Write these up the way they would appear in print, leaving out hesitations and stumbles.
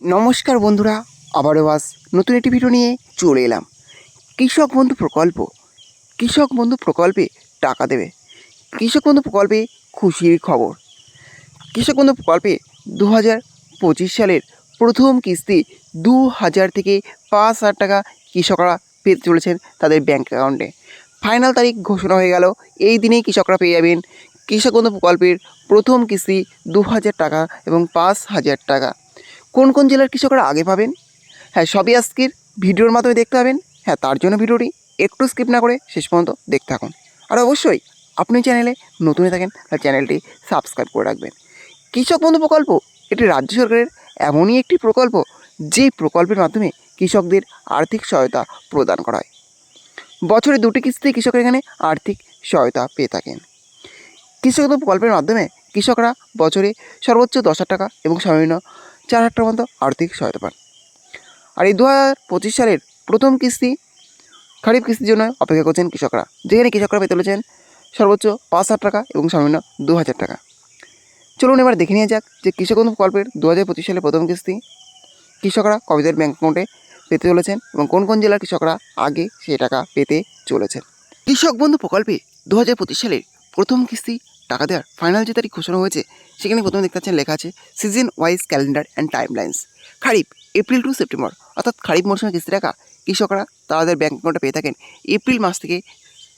নমস্কার বন্ধুরা, আবারও নতুন একটি ভিডিও নিয়ে চলে এলাম। কৃষক বন্ধু প্রকল্প, কৃষক বন্ধু প্রকল্পে টাকা দেবে। কৃষক বন্ধু প্রকল্পে খুশির খবর। কৃষক বন্ধু প্রকল্পে 2025 সালের প্রথম কিস্তি 2000 থেকে 5000 টাকা কৃষকরা পেতে চলেছেন তাদের ব্যাঙ্ক অ্যাকাউন্টে। ফাইনাল তারিখ ঘোষণা হয়ে গেল, এই দিনেই কৃষকরা পেয়ে যাবেন কৃষক বন্ধু প্রকল্পের প্রথম কিস্তি 2000 টাকা এবং 5000 টাকা। কোন কোন জেলার কৃষকরা আগে পাবেন, হ্যাঁ সবই আজকের ভিডিওর মাধ্যমে দেখতে পাবেন। হ্যাঁ, তার জন্য ভিডিওটি একটু স্কিপ না করে শেষ পর্যন্ত দেখতে থাকুন। আর অবশ্যই আপনি চ্যানেলে নতুন হয়ে থাকেন তাহলে চ্যানেলটি সাবস্ক্রাইব করে রাখবেন। কৃষক বন্ধু প্রকল্প এটি রাজ্য সরকারের এমনই একটি প্রকল্প যে প্রকল্পের মাধ্যমে কৃষকদের আর্থিক সহায়তা প্রদান করা হয়। বছরে 2টি কিস্তিতে কৃষকের এখানে আর্থিক সহায়তা পেয়ে থাকেন। কৃষক বন্ধু প্রকল্পের মাধ্যমে কৃষকরা বছরে সর্বোচ্চ 10,000 টাকা এবং সর্বনিম্ন 4,000 টাকার মতো আর্থিক সহায়তা পান। আর এই 2025 সালের প্রথম কিস্তি খারিফ কিস্তির জন্য অপেক্ষা করছেন কৃষকরা, যেখানে কৃষকরা পেতে চলেছেন সর্বোচ্চ 5,000 টাকা এবং সর্বনিম্ন 2,000 টাকা। চলুন এবার দেখে নিয়ে যাক যে কৃষক বন্ধু প্রকল্পের 2025 সালের প্রথম কিস্তি কৃষকরা কবে তাদের ব্যাঙ্ক অ্যাকাউন্টে পেতে চলেছেন এবং কোন কোন জেলার কৃষকরা আগে সেই টাকা পেতে চলেছেন। কৃষক বন্ধু প্রকল্পে 2025 সালের প্রথম কিস্তি টাকা দেওয়ার ফাইনাল যে তারিখ ঘোষণা হয়েছে, সেখানে প্রথমে দেখতে পাচ্ছেন লেখা আছে season wise calendar and timelines. Kharif April to September, অর্থাৎ খারিফ মৌসুমে কিস্তি টাকা কৃষকরা তাদের ব্যাঙ্ক অ্যাকাউন্টে পেয়ে থাকেন এপ্রিল মাস থেকে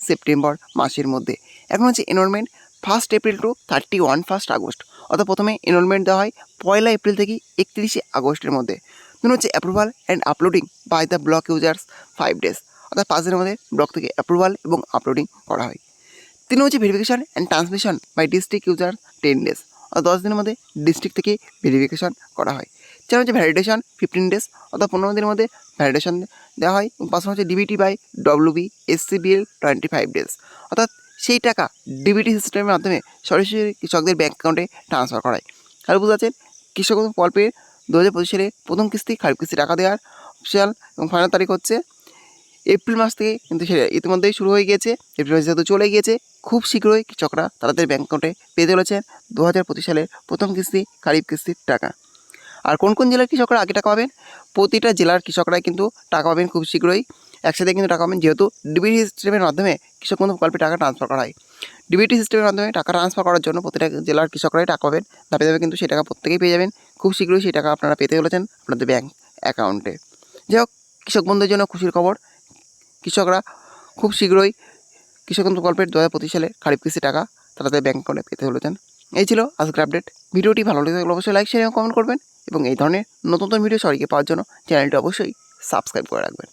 সেপ্টেম্বর মাসের মধ্যে। এখন হচ্ছে এনরোলমেন্ট 1 এপ্রিল টু 31 আগস্ট, অর্থাৎ প্রথমে এনরোলমেন্ট দেওয়া হয় 1 এপ্রিল থেকে 31 আগস্টের মধ্যে। দুটো হচ্ছে approval and uploading by the block users 5 days, অর্থাৎ 5 দিনের মধ্যে ব্লক থেকে অ্যাপ্রুভাল এবং আপলোডিং করা হয়। 3 হচ্ছে verification and transmission by district user 10 days, অর্থাৎ 10 দিনের মধ্যে ডিস্ট্রিক্ট থেকে ভেরিফিকেশন করা হয়। 4 হচ্ছে ভ্যালিডেশন 15 ডেজ, অর্থাৎ 15 দিনের মধ্যে ভ্যালিডেশন দেওয়া হয়। এবং 5 হচ্ছে ডিবিটি বাই ডব্লিউবি এসসিবিএল 25 ডেজ, অর্থাৎ সেই টাকা ডিবিটি সিস্টেমের মাধ্যমে সরাসরি কৃষকদের ব্যাঙ্ক অ্যাকাউন্টে ট্রান্সফার করা হয়। আর বুঝতে পারছেন কৃষক বন্ধু প্রকল্পের 2025 সালে প্রথম কিস্তি খারিফ কিস্তি টাকা দেওয়ার অফিসিয়াল এবং ফাইনাল তারিখ হচ্ছে এপ্রিল মাস থেকে, কিন্তু সেটা ইতিমধ্যেই শুরু হয়ে গিয়েছে। এপ্রিল মাস যেহেতু চলে গিয়েছে, খুব শীঘ্রই কৃষকরা তাদের ব্যাঙ্ক অ্যাকাউন্টে পেতে চলেছেন 2025 সালের প্রথম কিস্তি খারিফ কিস্তির টাকা। আর কোন কোন জেলার কৃষকরা আগে টাকা পাবেন, প্রতিটা জেলার কৃষকরাই কিন্তু টাকা পাবেন খুব শীঘ্রই, একসাথে কিন্তু টাকা পাবেন, যেহেতু ডিবিটি সিস্টেমের মাধ্যমে কৃষক বন্ধু প্রকল্পে টাকা ট্রান্সফার করা হয়। ডিবিটি সিস্টেমের মাধ্যমে টাকা ট্রান্সফার করার জন্য প্রতিটা জেলার কৃষকরাই টাকা পাবেন ধাপে ধাপে, কিন্তু সেই টাকা প্রত্যেকেই পেয়ে যাবেন খুব শীঘ্রই। সেই টাকা আপনারা পেতে চলেছেন আপনাদের ব্যাঙ্ক অ্যাকাউন্টে। যাই হোক, কৃষক বন্ধুদের জন্য খুশির খবর, কৃষকরা খুব শীঘ্রই কৃষক বন্ধু প্রকল্পের 2025 সালে খারিফ কিস্তি টাকা তাদের ব্যাঙ্ক অ্যাকাউন্টে পেতে চলেছেন। এই ছিল আজকের আপডেট। ভিডিওটি ভালো লেগে থাকলে অবশ্যই লাইক শেয়ার এবং কমেন্ট করবেন, এবং এই ধরনের নতুন নতুন ভিডিও সবাইকে পাওয়ার জন্য চ্যানেলটি অবশ্যই সাবস্ক্রাইব করে রাখবেন।